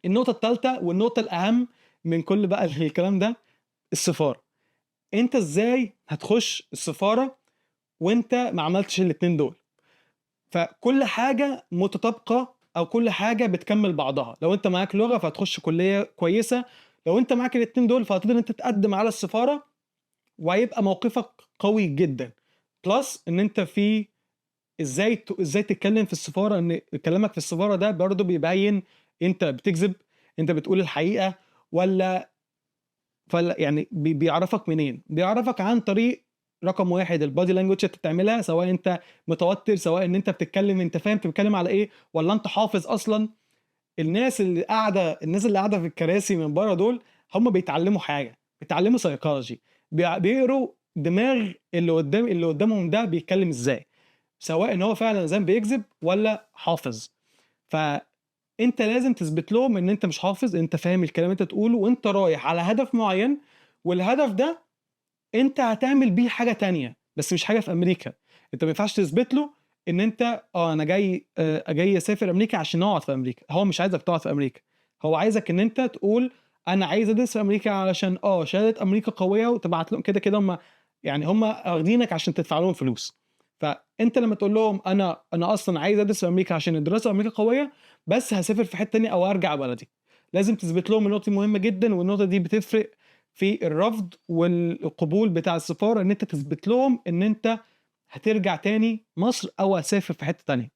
النقطة التالتة والنقطة الأهم من كل بقى الكلام ده، السفارة. أنت إزاي هتخش السفارة وأنت ما عملتش الاتنين دول؟ فكل حاجة متطابقة أو كل حاجة بتكمل بعضها. لو أنت معاك لغة فهتخش كلية كويسة، لو أنت معاك الاتنين دول فهتقدر أنت تقدم على السفارة وهيبقى موقفك قوي جدا. بلس إن أنت في ازاي تتكلم في السفاره، ان كلامك في السفاره ده برضه بيبين انت بتكذب، انت بتقول الحقيقه ولا يعني بيعرفك منين؟ بيعرفك عن طريق رقم واحد البادي لانجوج انت بتعملها، سواء انت متوتر، سواء ان انت بتتكلم انت فاهم بتتكلم على ايه ولا انت حافظ اصلا. الناس اللي قاعده في الكراسي من بره دول هم بيتعلموا حاجه، بيتعلموا سايكولوجي، بيقروا دماغ اللي قدامهم ده بيتكلم ازاي، سواء ان هو فعلا زي ما بيكذب ولا حافظ. فانت لازم تثبت لهم ان انت مش حافظ، انت فاهم الكلام اللي انت تقوله وانت رايح على هدف معين، والهدف ده انت هتعمل بيه حاجة تانية بس مش حاجة في امريكا. انت ما ينفعش تثبت له ان انت انا جاي اسافر امريكا عشان اقعد في امريكا. هو مش عايزك تقعد في امريكا، هو عايزك ان انت تقول انا عايز ادرس في امريكا علشان شهادة امريكا قوية وتبعت لهم كده هم يعني هم واخدينك عشان تدفع لهم فلوس. فانت لما تقول لهم انا اصلا عايز ادرس في امريكا عشان الدراسة في امريكا قوية بس هسافر في حتة تانية او ارجع بلدي، لازم تثبت لهم النقطة دي مهمة جدا. والنقطة دي بتفرق في الرفض والقبول بتاع السفارة، ان انت تثبت لهم ان انت هترجع تاني مصر او هتسافر في حتة تانية.